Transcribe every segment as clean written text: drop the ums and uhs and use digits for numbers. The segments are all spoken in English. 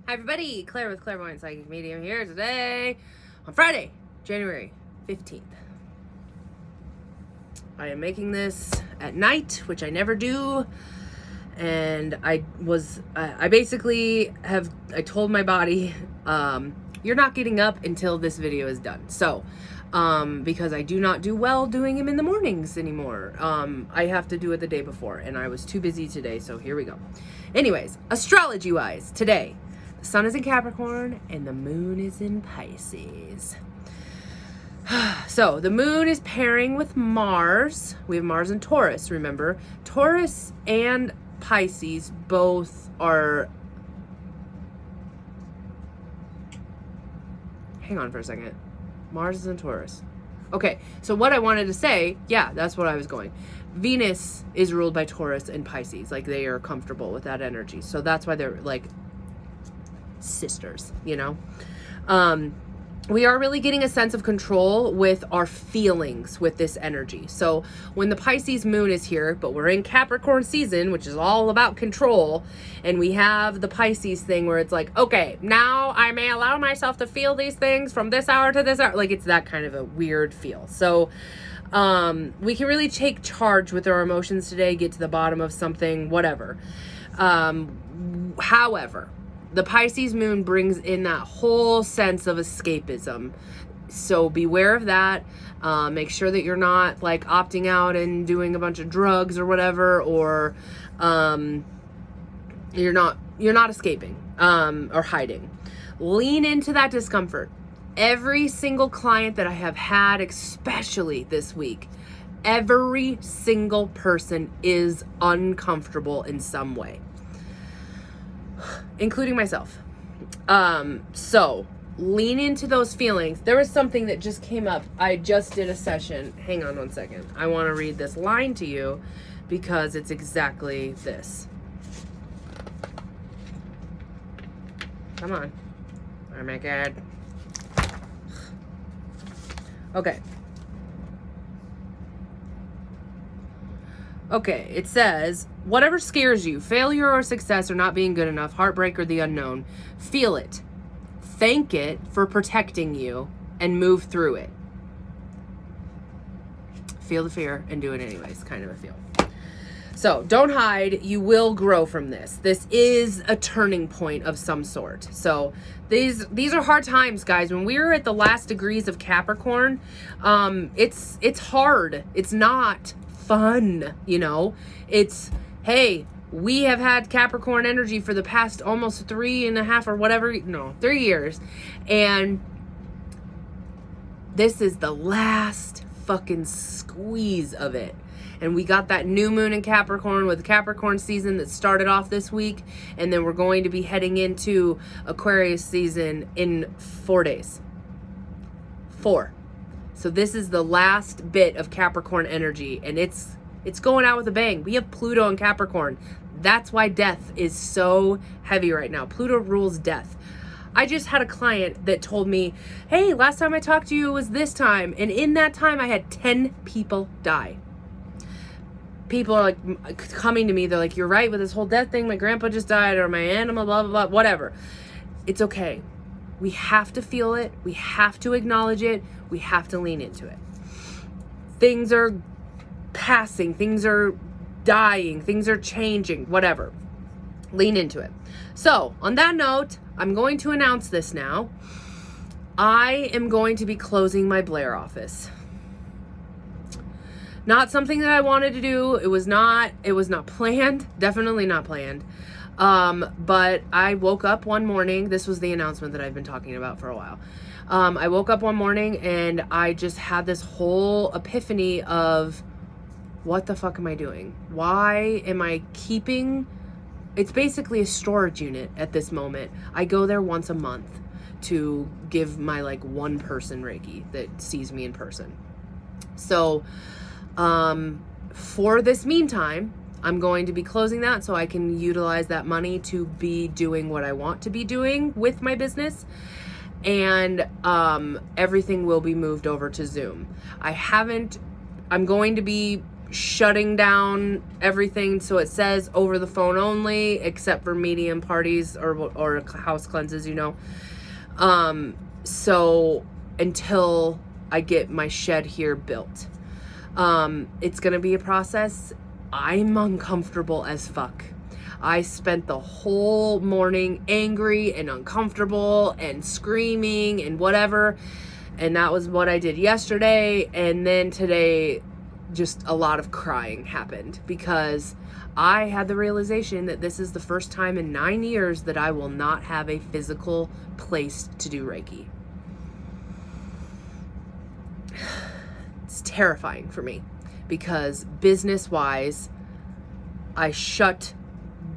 Hi everybody, Claire with Clairvoyant Psychic Medium here today on Friday, January 15th. I am making this at night, which I never do, and I told my body, you're not getting up until this video is done. So, because I do not do well doing them in the mornings anymore. I have to do it the day before, and I was too busy today, so here we go. Anyways, astrology-wise, today, the sun is in Capricorn and the moon is in Pisces. So the moon is pairing with Mars. We have Mars and Taurus, remember? Taurus and Pisces both are... Hang on for a second. Mars is in Taurus. Okay, so what I wanted to say, yeah, that's what I was going. Venus is ruled by Taurus and Pisces. Like, they are comfortable with that energy. So that's why they're, like, sisters, you know? We are really getting a sense of control with our feelings with this energy. So when the Pisces moon is here, but we're in Capricorn season, which is all about control, and we have the Pisces thing where it's like, okay, now I may allow myself to feel these things from this hour to this hour. Like, it's that kind of a weird feel. So we can really take charge with our emotions today, get to the bottom of something, whatever. However, the Pisces moon brings in that whole sense of escapism. So beware of that. Make sure that you're not like opting out and doing a bunch of drugs or whatever, or you're not escaping or hiding. Lean into that discomfort. Every single client that I have had, especially this week, every single person is uncomfortable in some way, including myself. So lean into those feelings. There was something that just came up. I just did a session. Hang on one second. I want to read this line to you because it's exactly this. Come on. Oh my God. Okay. Okay, it says, whatever scares you, failure or success or not being good enough, heartbreak or the unknown, feel it. Thank it for protecting you and move through it. Feel the fear and do it anyways, kind of a feel. So don't hide. You will grow from this. This is a turning point of some sort. So these are hard times, guys. When we're at the last degrees of Capricorn, it's hard. It's not fun, you know. It's, hey, we have had Capricorn energy for the past almost 3.5 or whatever, 3 years, and this is the last fucking squeeze of it. And we got that new moon in Capricorn with Capricorn season that started off this week, and then we're going to be heading into Aquarius season in 4 days. 4. So this is the last bit of Capricorn energy, and it's going out with a bang. We have Pluto in Capricorn. That's why death is so heavy right now. Pluto rules death. I just had a client that told me, hey, last time I talked to you was this time, and in that time I had 10 people die. People are like coming to me, they're like, you're right with this whole death thing. My grandpa just died, or my animal, blah, blah, blah, whatever. It's okay. We have to feel it. We have to acknowledge it. We have to lean into it. Things are passing. Things are dying. Things are changing. Whatever. Lean into it. So, on that note, I'm going to announce this now. I am going to be closing my Blair office. Not something that I wanted to do. It was not planned. Definitely not planned. But I woke up one morning. This was the announcement that I've been talking about for a while. I woke up one morning and I just had this whole epiphany of, what the fuck am I doing? Why am I keeping... It's basically a storage unit at this moment. I go there once a month to give my like one person Reiki that sees me in person. So, for this meantime, I'm going to be closing that so I can utilize that money to be doing what I want to be doing with my business. And everything will be moved over to Zoom. I'm going to be shutting down everything, so it says over the phone only, except for medium parties or house cleanses, you know. So until I get my shed here built, it's gonna be a process. I'm uncomfortable as fuck. I spent the whole morning angry and uncomfortable and screaming and whatever, and that was what I did yesterday. And then today, just a lot of crying happened because I had the realization that this is the first time in 9 years that I will not have a physical place to do Reiki. It's terrifying for me because business-wise, I closed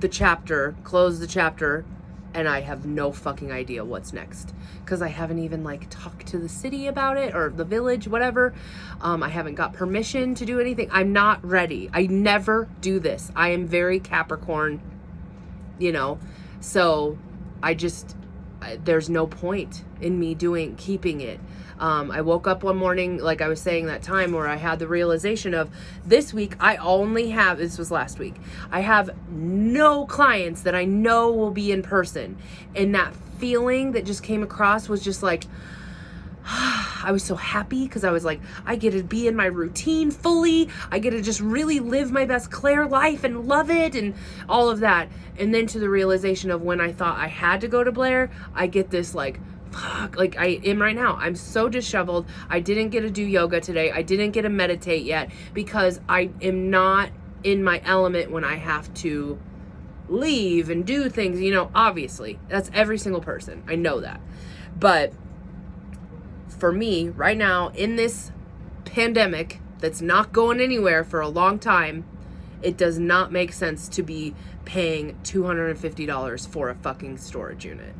the chapter, and I have no fucking idea what's next because I haven't even like talked to the city about it or the village, whatever. I haven't got permission to do anything. I'm not ready. I never do this. I am very Capricorn, you know, so there's no point in me keeping it. I woke up one morning, like I was saying that time where I had the realization of this week, this was last week, I have no clients that I know will be in person. And that feeling that just came across was just like, I was so happy because I was like, I get to be in my routine fully. I get to just really live my best Claire life and love it and all of that. And then to the realization of when I thought I had to go to Blair, I get this like, fuck, like I am right now. I'm so disheveled. I didn't get to do yoga today. I didn't get to meditate yet because I am not in my element when I have to leave and do things, you know, obviously. That's every single person. I know that. But for me, right now, in this pandemic that's not going anywhere for a long time, it does not make sense to be paying $250 for a fucking storage unit.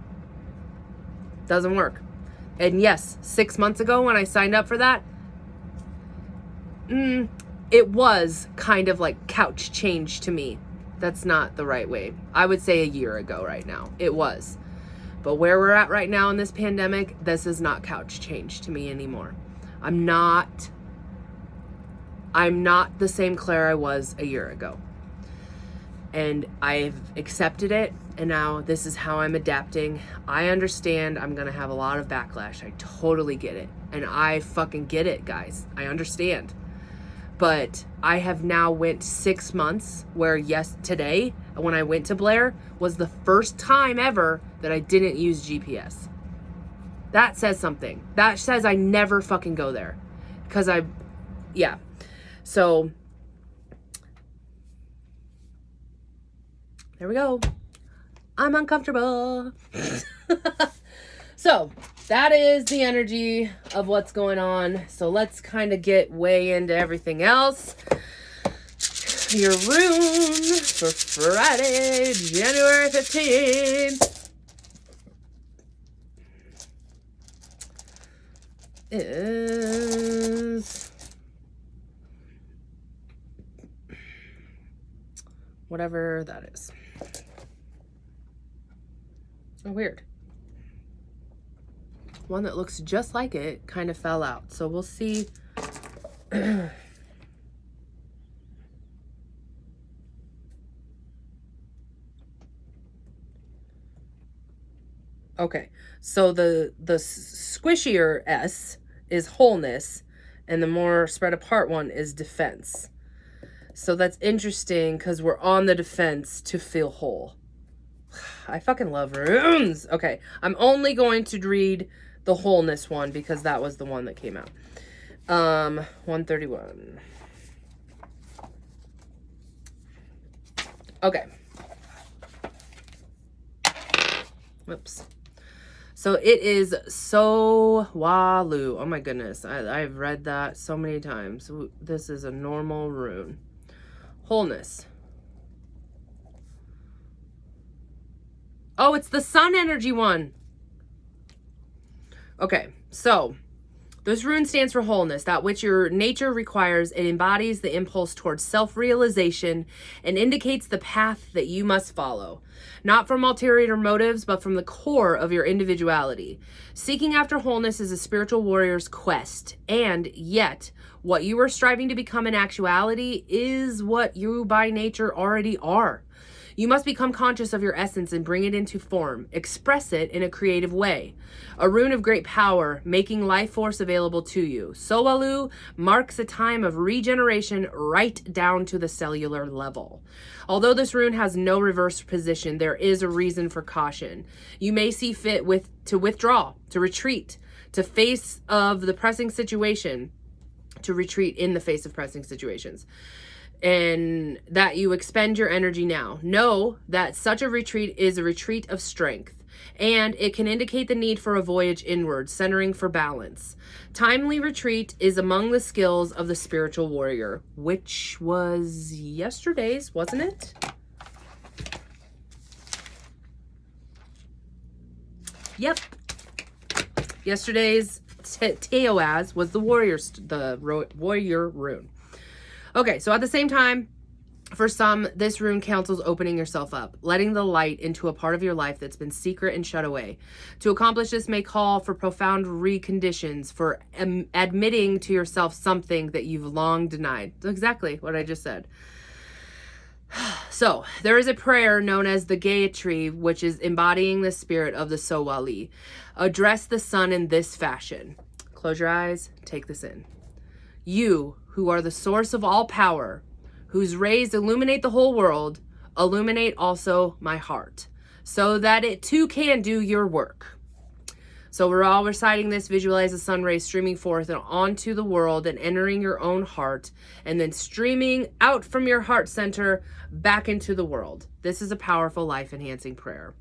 Doesn't work. And yes, 6 months ago when I signed up for that, it was kind of like couch change to me. That's not the right way. I would say a year ago right now. It was. But where we're at right now in this pandemic, this is not couch change to me anymore. I'm not the same Claire I was a year ago. And I've accepted it, and now this is how I'm adapting. I understand I'm gonna have a lot of backlash. I totally get it. And I fucking get it, guys. I understand. But I have now went 6 months where, yes, today, when I went to Blair, was the first time ever that I didn't use GPS. That says something. That says I never fucking go there. Because yeah. So, there we go. I'm uncomfortable. So, that is the energy of what's going on. So, let's kind of get way into everything else. Your rune for Friday, January 15th is whatever that is. Oh, weird. One that looks just like it kind of fell out. So we'll see. Okay, so the squishier S is wholeness, and the more spread apart one is defense. So that's interesting because we're on the defense to feel whole. I fucking love runes. Okay, I'm only going to read the wholeness one because that was the one that came out. 131. Okay. Whoops. So it is So Walu. Oh my goodness. I've read that so many times. This is a normal rune. Wholeness. Oh, it's the sun energy one. Okay, so This rune stands for wholeness, that which your nature requires. It embodies the impulse towards self-realization and indicates the path that you must follow. Not from ulterior motives, but from the core of your individuality. Seeking after wholeness is a spiritual warrior's quest, and yet what you are striving to become in actuality is what you by nature already are. You must become conscious of your essence and bring it into form. Express it in a creative way. A rune of great power, making life force available to you. Sowalu marks a time of regeneration right down to the cellular level. Although this rune has no reverse position, there is a reason for caution. You may see fit to withdraw, to retreat, to face of the pressing situation, to retreat in the face of pressing situations, and that you expend your energy now. Know that such a retreat is a retreat of strength, and it can indicate the need for a voyage inward, centering for balance. Timely retreat is among the skills of the spiritual warrior, which was yesterday's, wasn't it? Yep. Yesterday's Teoaz was the warrior rune. Okay, so at the same time, for some, this rune counsels opening yourself up, letting the light into a part of your life that's been secret and shut away. To accomplish this may call for profound reconditions, for admitting to yourself something that you've long denied. Exactly what I just said. So, there is a prayer known as the Gayatri, which is embodying the spirit of the Sowali. Address the sun in this fashion. Close your eyes, take this in. You, who are the source of all power, whose rays illuminate the whole world, illuminate also my heart, so that it too can do your work. So we're all reciting this. Visualize the sun rays streaming forth and onto the world and entering your own heart, and then streaming out from your heart center back into the world. This is a powerful life-enhancing prayer.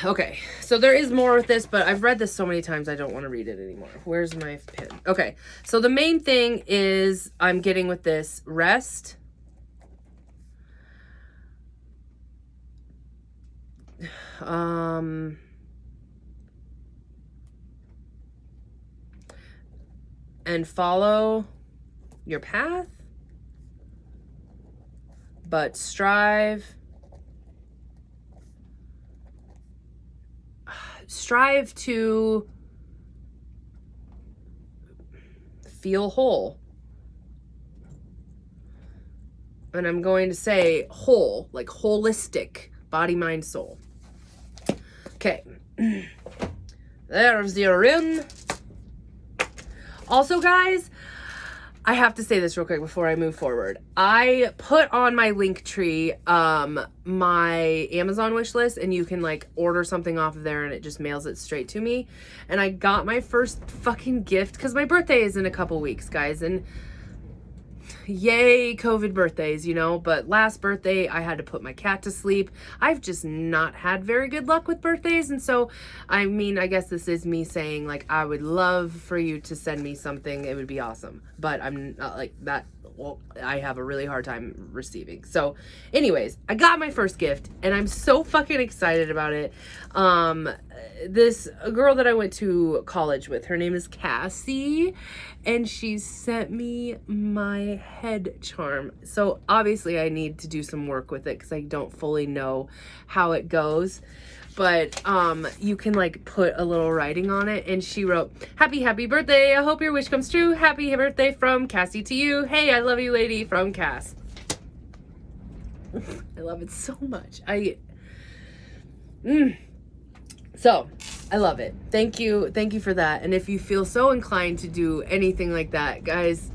Okay, so there is more with this, but I've read this so many times I don't want to read it anymore. Where's my pen? Okay, so the main thing is I'm getting with this rest. And follow your path, but strive to feel whole. And I'm going to say whole, like holistic, body, mind, soul. Okay. There's the rune. Also, guys, I have to say this real quick before I move forward. I put on my Linktree my Amazon wish list, and you can like order something off of there and it just mails it straight to me. And I got my first fucking gift because my birthday is in a couple weeks, guys, and yay COVID birthdays, you know, but last birthday I had to put my cat to sleep. I've just not had very good luck with birthdays, and so I mean, I guess this is me saying like I would love for you to send me something. It would be awesome, but I'm not like that. Well, I have a really hard time receiving. So anyways, I got my first gift and I'm so fucking excited about it. This girl that I went to college with, her name is Cassie, and she sent me my head charm. So obviously I need to do some work with it because I don't fully know how it goes. But you can like put a little writing on it, and she wrote, happy birthday, I hope your wish comes true, happy birthday from Cassie to you, hey, I love you lady, from Cass. I love it so much. So I love it. Thank you for that. And if you feel so inclined to do anything like that, guys,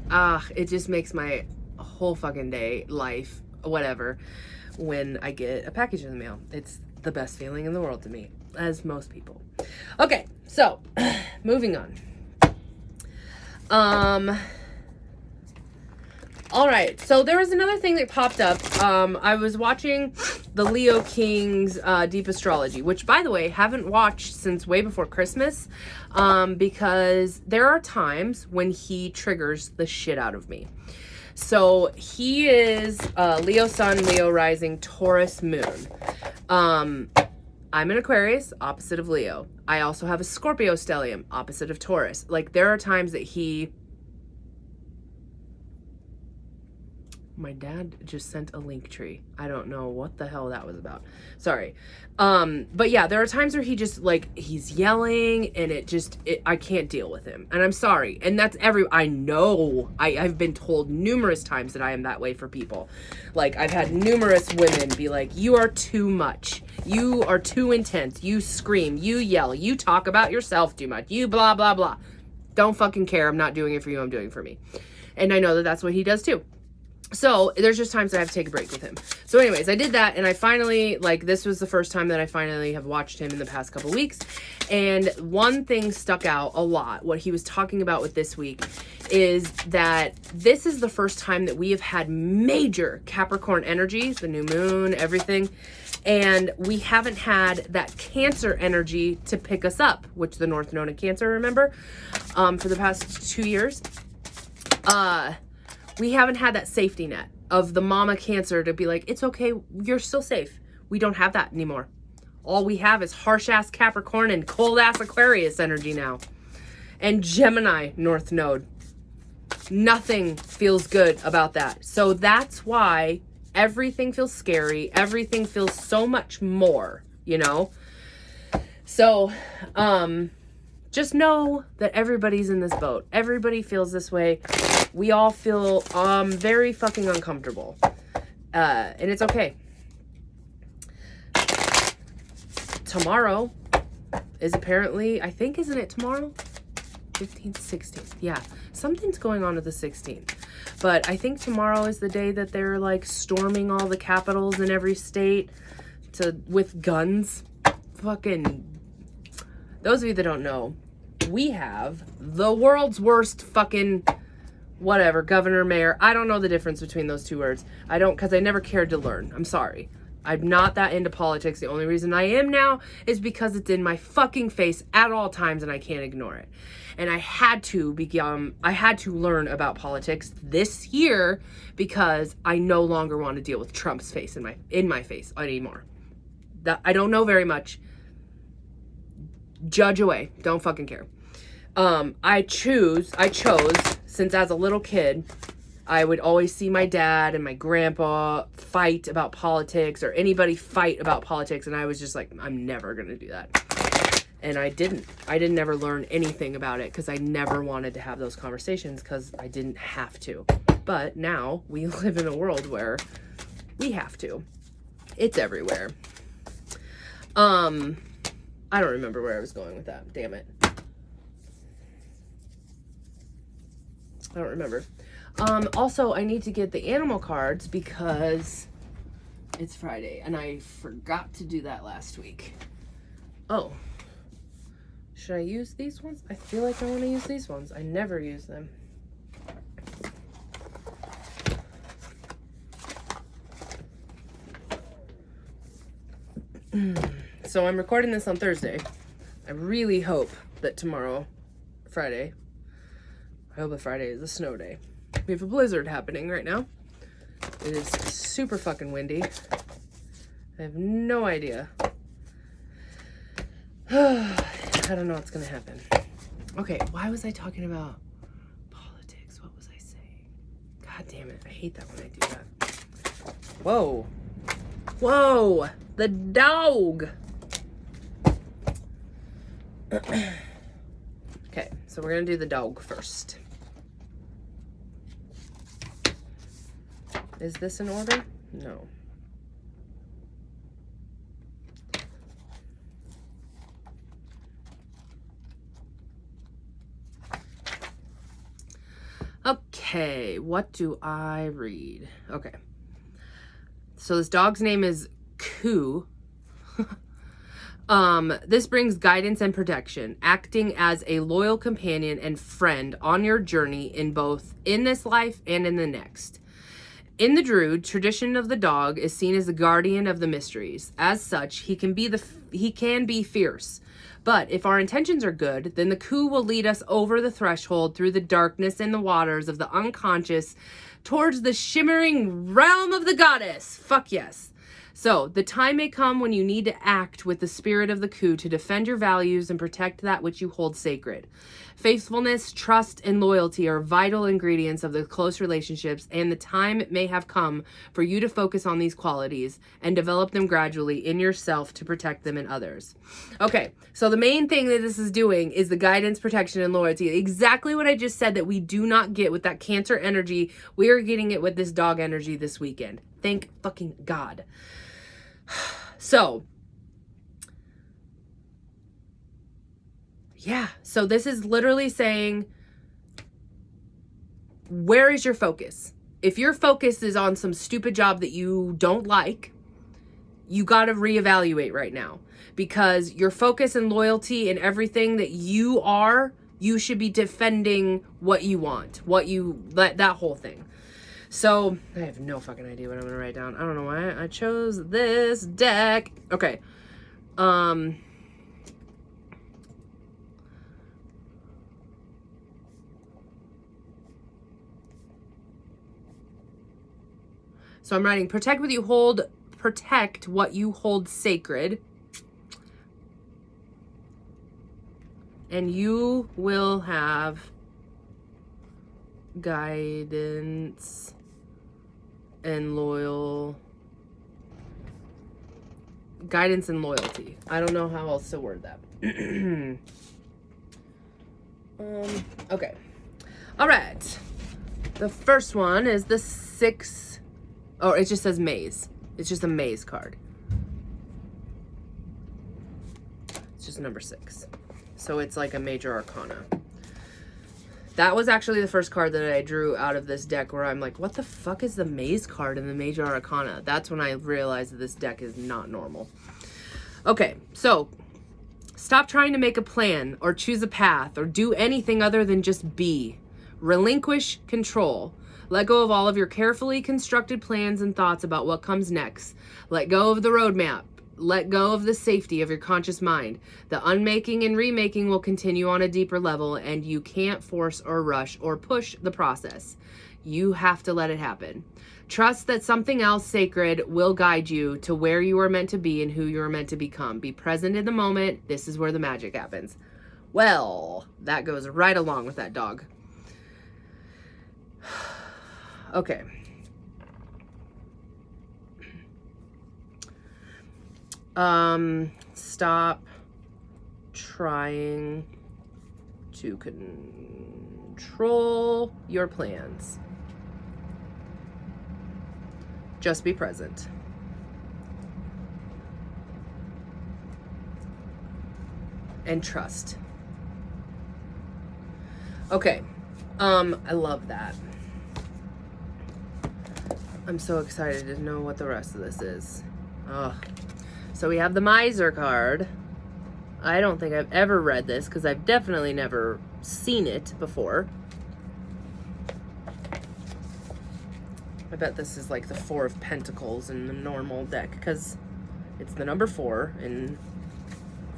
it just makes my whole fucking day, life, whatever, when I get a package in the mail. It's the best feeling in the world to me, as most people. Okay, so moving on. All right, so there was another thing that popped up. I was watching the Leo King's Deep Astrology, which, by the way, haven't watched since way before Christmas, because there are times when he triggers the shit out of me. So he is Leo Sun, Leo Rising, Taurus Moon. I'm an Aquarius, opposite of Leo. I also have a Scorpio stellium, opposite of Taurus. Like, there are times that my dad just sent a link tree. I don't know what the hell that was about. Sorry. But yeah, there are times where he just, like, he's yelling and I can't deal with him. And I'm sorry. And that's I know I've been told numerous times that I am that way for people. Like, I've had numerous women be like, you are too much. You are too intense. You scream. You yell. You talk about yourself too much. You blah, blah, blah. Don't fucking care. I'm not doing it for you. I'm doing it for me. And I know that that's what he does too. So there's just times I have to take a break with him. So anyways, I did that, and I finally, like, this was the first time that I finally have watched him in the past couple weeks. And one thing stuck out a lot, what he was talking about with this week, is that this is the first time that we have had major Capricorn energy, the new moon, everything. And we haven't had that Cancer energy to pick us up, which the North Node of Cancer, remember, for the past 2 years. We haven't had that safety net of the mama Cancer to be like, it's okay, you're still safe. We don't have that anymore. All we have is harsh-ass Capricorn and cold-ass Aquarius energy now. And Gemini North Node. Nothing feels good about that. So that's why everything feels scary. Everything feels so much more, you know? So, just know that everybody's in this boat. Everybody feels this way. We all feel very fucking uncomfortable. And it's okay. Tomorrow is apparently, I think, isn't it tomorrow? 15th, 16th. Yeah. Something's going on with the 16th. But I think tomorrow is the day that they're, like, storming all the capitals in every state with guns. Fucking, those of you that don't know, we have the world's worst fucking whatever, governor, mayor. I don't know the difference between those two words. I don't, because I never cared to learn. I'm sorry. I'm not that into politics. The only reason I am now is because it's in my fucking face at all times and I can't ignore it. And I had to learn about politics this year because I no longer want to deal with Trump's face in my face anymore. I don't know very much. Judge away. Don't fucking care. I chose, since as a little kid, I would always see my dad and my grandpa fight about politics or anybody fight about politics. And I was just like, I'm never going to do that. And I didn't ever learn anything about it because I never wanted to have those conversations because I didn't have to. But now we live in a world where we have to. It's everywhere. I don't remember where I was going with that. Damn it. I don't remember. Also, I need to get the animal cards because it's Friday and I forgot to do that last week. Oh. Should I use these ones? I feel like I want to use these ones. I never use them. So I'm recording this on Thursday. I really hope that tomorrow, Friday, I hope that Friday is a snow day. We have a blizzard happening right now. It is super fucking windy. I have no idea. I don't know what's gonna happen. Okay, why was I talking about politics? What was I saying? God damn it, I hate that when I do that. Whoa. Whoa! The dog! Okay, so we're gonna do the dog first. Is this in order? No. Okay, what do I read? Okay. So this dog's name is Koo. This brings guidance and protection, acting as a loyal companion and friend on your journey in both in this life and in the next. In the Druid tradition of the dog is seen as the guardian of the mysteries. As such, he can be fierce. But if our intentions are good, then the Koo will lead us over the threshold through the darkness and the waters of the unconscious towards the shimmering realm of the goddess. Fuck yes. So, the time may come when you need to act with the spirit of the coup to defend your values and protect that which you hold sacred. Faithfulness, trust, and loyalty are vital ingredients of the close relationships, and the time may have come for you to focus on these qualities and develop them gradually in yourself to protect them in others. Okay, so the main thing that this is doing is the guidance, protection, and loyalty. Exactly what I just said that we do not get with that Cancer energy. We are getting it with this dog energy this weekend. Thank fucking God. So, yeah. So this is literally saying, where is your focus? If your focus is on some stupid job that you don't like, you got to reevaluate right now, because your focus and loyalty and everything that you are, you should be defending what you want, that whole thing. So, I have no fucking idea what I'm going to write down. I don't know why I chose this deck. Okay. So I'm writing, protect what you hold sacred. And you will have guidance and loyalty. I don't know how else to word that. Okay. All right. The first one is the 6. Oh, it just says maze. It's just a maze card. It's just number 6. So it's like a major arcana. That was actually the first card that I drew out of this deck, where I'm like, what the fuck is the maze card in the major arcana? That's when I realized that this deck is not normal. Okay, so stop trying to make a plan or choose a path or do anything other than just be. Relinquish control. Let go of all of your carefully constructed plans and thoughts about what comes next. Let go of the roadmap. Let go of the safety of your conscious mind. The unmaking and remaking will continue on a deeper level, and you can't force or rush or push the process. You have to let it happen. Trust that something else sacred will guide you to where you are meant to be and who you are meant to become. Be present in the moment. This is where the magic happens. Well, that goes right along with that dog. Okay. Stop trying to control your plans. Just be present. And trust. Okay. I love that. I'm so excited to know what the rest of this is. Ugh. So we have the Miser card. I don't think I've ever read this because I've definitely never seen it before. I bet this is like the 4 of Pentacles in the normal deck because it's the number 4 and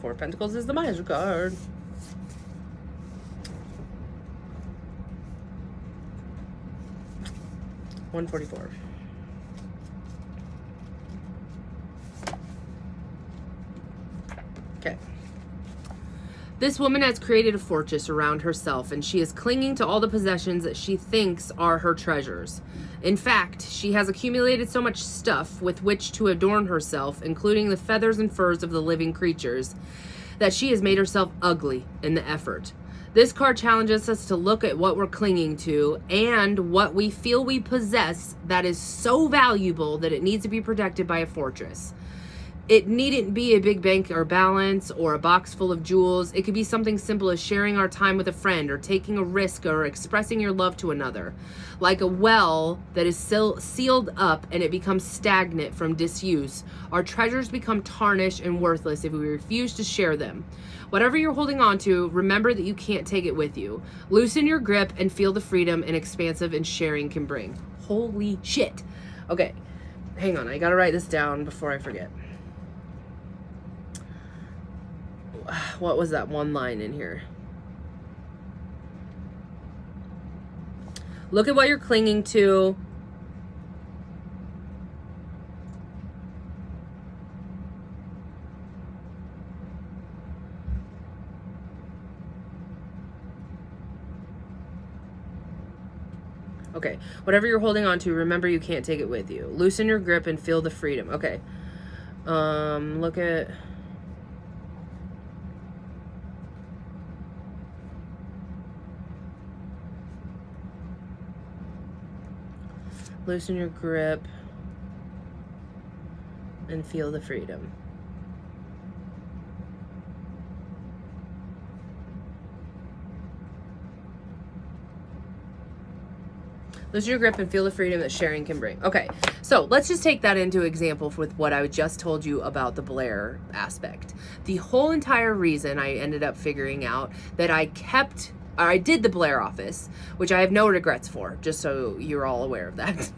4 of Pentacles is the Miser card. $144. Okay. This woman has created a fortress around herself, and she is clinging to all the possessions that she thinks are her treasures. In fact, she has accumulated so much stuff with which to adorn herself, including the feathers and furs of the living creatures, that she has made herself ugly in the effort. This card challenges us to look at what we're clinging to and what we feel we possess that is so valuable that it needs to be protected by a fortress. It needn't be a big bank or balance or a box full of jewels. It could be something simple as sharing our time with a friend or taking a risk or expressing your love to another. Like a well that is sealed up and it becomes stagnant from disuse, our treasures become tarnished and worthless if we refuse to share them. Whatever you're holding on to, remember that you can't take it with you. Loosen your grip and feel the freedom and expansive and sharing can bring. Holy shit. Okay, hang on. I gotta write this down before I forget. What was that one line in here? Look at what you're clinging to Okay. Whatever you're holding on to, remember you can't take it with you. Loosen your grip and feel the freedom. Okay. Look at... Loosen your grip and feel the freedom. Loosen your grip and feel the freedom that sharing can bring. Okay, so let's just take that into example with what I just told you about the Blair aspect. The whole entire reason I ended up figuring out that I did the Blair office, which I have no regrets for, just so you're all aware of that,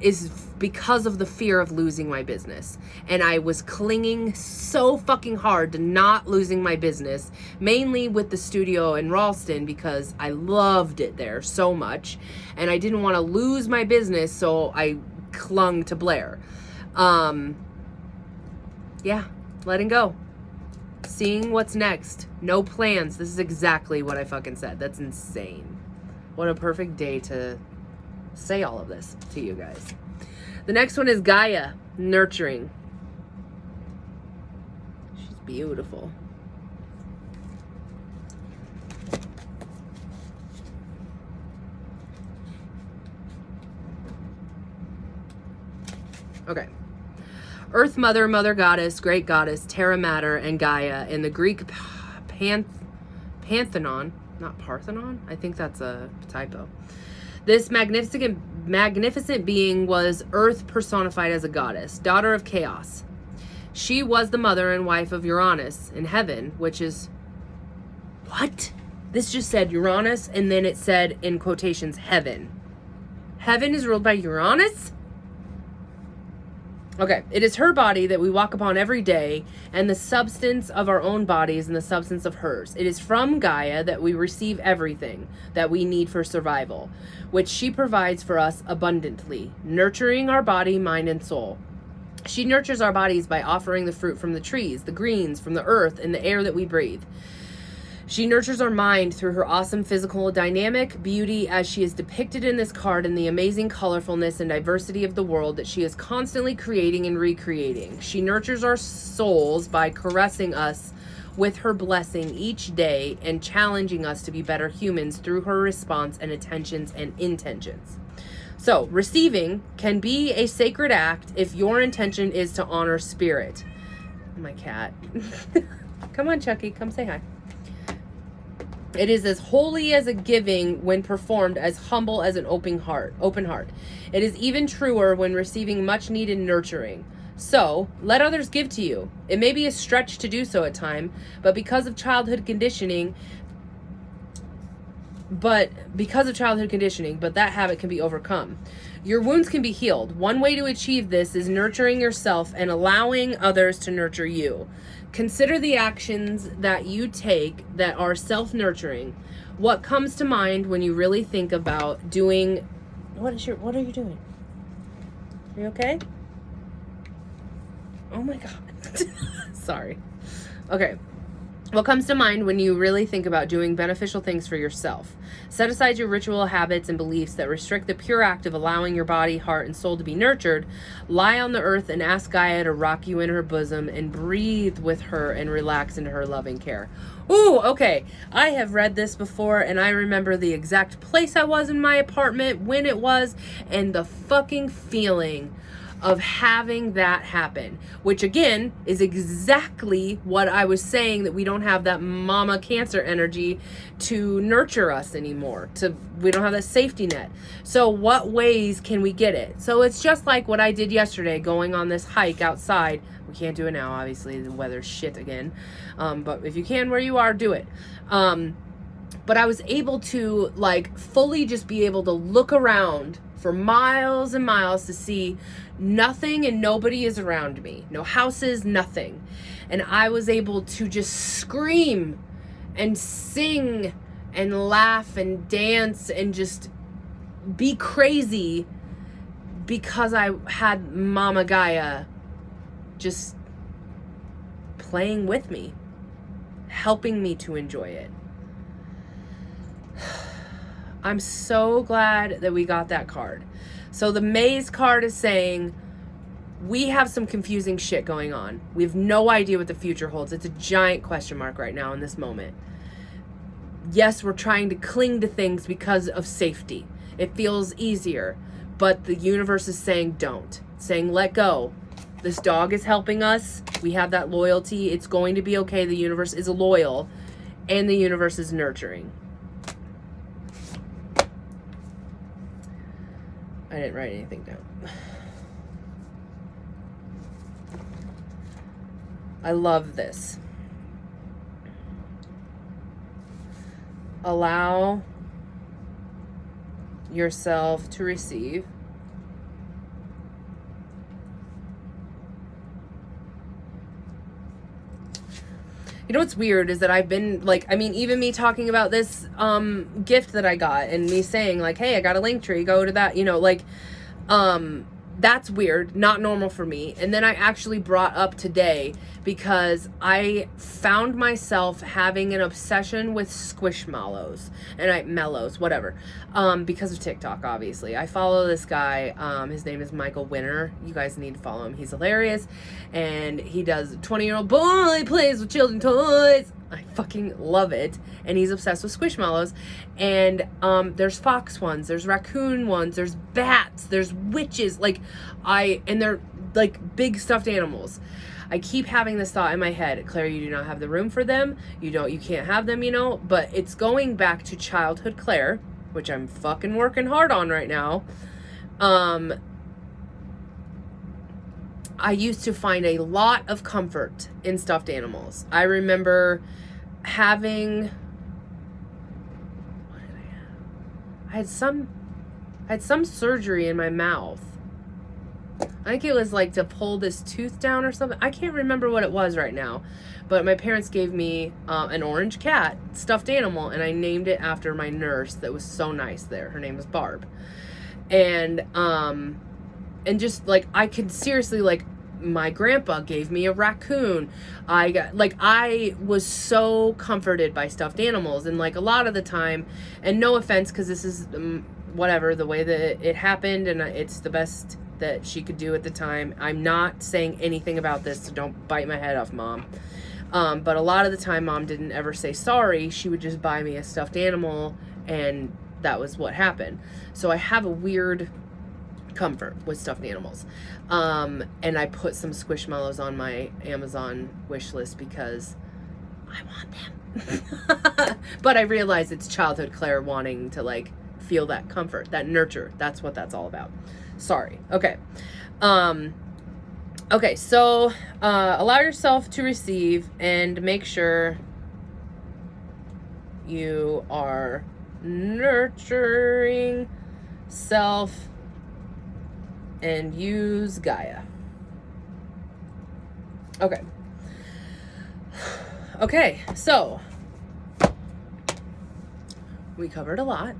is because of the fear of losing my business. And I was clinging so fucking hard to not losing my business, mainly with the studio in Ralston, because I loved it there so much. And I didn't want to lose my business, so I clung to Blair. Yeah, letting go. Seeing what's next. No plans. This is exactly what I fucking said. That's insane. What a perfect day to say all of this to you guys. The next one is Gaia, nurturing. She's beautiful. Okay. Earth Mother, Mother Goddess, Great Goddess, Terra Mater, and Gaia in the Greek Pantheon, not Parthenon? I think that's a typo. This magnificent being was Earth personified as a goddess, daughter of chaos. She was the mother and wife of Uranus in heaven, which is... What? This just said Uranus, and then it said, in quotations, heaven. Heaven is ruled by Uranus? Okay, it is her body that we walk upon every day, and the substance of our own bodies and the substance of hers. It is from Gaia that we receive everything that we need for survival, which she provides for us abundantly, nurturing our body, mind, and soul. She nurtures our bodies by offering the fruit from the trees, the greens from the earth, and the air that we breathe. She nurtures our mind through her awesome physical dynamic beauty as she is depicted in this card, and the amazing colorfulness and diversity of the world that she is constantly creating and recreating. She nurtures our souls by caressing us with her blessing each day and challenging us to be better humans through her response and attentions and intentions. So, receiving can be a sacred act if your intention is to honor spirit. My cat. Come on, Chucky, come say hi. It is as holy as a giving when performed, as humble as an open heart. It is even truer when receiving much needed nurturing. So, let others give to you. It may be a stretch to do so at times, but because of childhood conditioning, but that habit can be overcome. Your wounds can be healed. One way to achieve this is nurturing yourself and allowing others to nurture you. Consider the actions that you take that are self-nurturing. What comes to mind when you really think about doing... What are you doing? Are you okay? Oh my God. Sorry. Okay. What comes to mind when you really think about doing beneficial things for yourself? Set aside your ritual habits and beliefs that restrict the pure act of allowing your body, heart, and soul to be nurtured. Lie on the earth and ask Gaia to rock you in her bosom and breathe with her and relax into her loving care. Ooh, okay. I have read this before, and I remember the exact place I was in my apartment, when it was, and the fucking feeling of having that happen, which again is exactly what I was saying, that we don't have that mama cancer energy to nurture us anymore. We don't have that safety net. So what ways can we get it? So it's just like what I did yesterday, going on this hike outside. We can't do it now, obviously the weather's shit again, but if you can where you are, do it. But I was able to fully just be able to look around for miles and miles to see nothing and nobody is around me. No houses, nothing. And I was able to just scream and sing and laugh and dance and just be crazy because I had Mama Gaia just playing with me, helping me to enjoy it. I'm so glad that we got that card. So the Maze card is saying, we have some confusing shit going on. We have no idea what the future holds. It's a giant question mark right now in this moment. Yes, we're trying to cling to things because of safety. It feels easier, but the universe is saying don't. It's saying let go. This dog is helping us. We have that loyalty. It's going to be okay. The universe is loyal, and the universe is nurturing. I didn't write anything down. I love this. Allow yourself to receive. You know what's weird is that I've been like, I mean, even me talking about this gift that I got and me saying like, hey, I got a Linktree, go to that, you know, like, that's weird, not normal for me. And then I actually brought up today because I found myself having an obsession with Squishmallows and mellows, whatever, because of TikTok, obviously. I follow this guy. His name is Michael Winner. You guys need to follow him. He's hilarious. And he does 20-year-old boy plays with children's toys. I fucking love it. And he's obsessed with Squishmallows. And there's fox ones, there's raccoon ones, there's bats, there's witches, and they're like big stuffed animals. I keep having this thought in my head, Claire, you do not have the room for them. You can't have them, you know, but it's going back to childhood Claire, which I'm fucking working hard on right now. I used to find a lot of comfort in stuffed animals. I remember having, what did I have? I had some surgery in my mouth. I think it was like to pull this tooth down or something. I can't remember what it was right now, but my parents gave me an orange cat, stuffed animal, and I named it after my nurse that was so nice there. Her name was Barb. And just like, I could seriously, like, my grandpa gave me a raccoon. I was so comforted by stuffed animals. And like a lot of the time, and no offense, because this is whatever, the way that it happened, and it's the best that she could do at the time. I'm not saying anything about this, so don't bite my head off, Mom. But a lot of the time, Mom didn't ever say sorry. She would just buy me a stuffed animal, and that was what happened. So I have a weird comfort with stuffed animals. And I put some Squishmallows on my Amazon wish list because I want them. But I realize it's childhood Claire wanting to like feel that comfort, that nurture. That's what that's all about. Sorry. Okay. Okay, so allow yourself to receive and make sure you are nurturing self and use Gaia. Okay. Okay, so we covered a lot.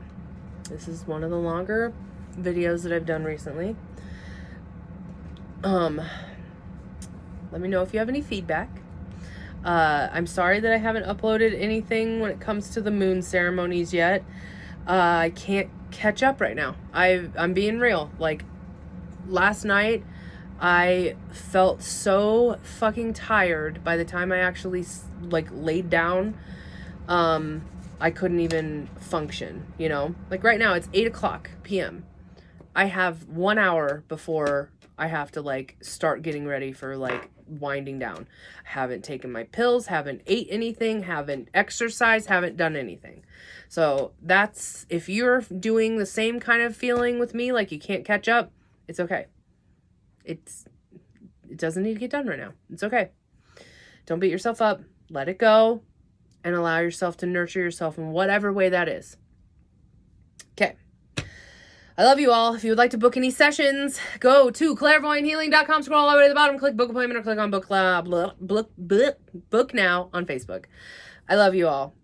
This is one of the longer videos that I've done recently. Let me know if you have any feedback. I'm sorry that I haven't uploaded anything when it comes to the moon ceremonies yet. I can't catch up right now. I'm being real. Like, last night, I felt so fucking tired by the time I actually, like, laid down. I couldn't even function, you know? Like, right now, it's 8:00 p.m. I have 1 hour before I have to, like, start getting ready for, like, winding down. I haven't taken my pills, haven't ate anything, haven't exercised, haven't done anything. So that's, if you're doing the same kind of feeling with me, like you can't catch up, it's okay. It doesn't need to get done right now. It's okay. Don't beat yourself up. Let it go and allow yourself to nurture yourself in whatever way that is. Okay. I love you all. If you would like to book any sessions, go to clairvoyanthealing.com, scroll all the way to the bottom, click book appointment, or click on book now on Facebook. I love you all.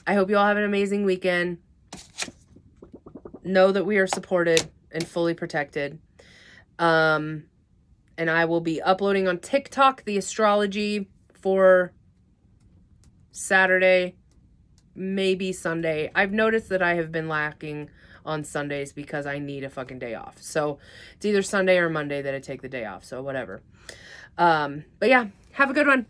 I hope you all have an amazing weekend. Know that we are supported and fully protected. And I will be uploading on TikTok the astrology for Saturday. maybe Sunday. I've noticed that I have been lacking on Sundays because I need a fucking day off. So it's either Sunday or Monday that I take the day off. So whatever. But yeah, have a good one.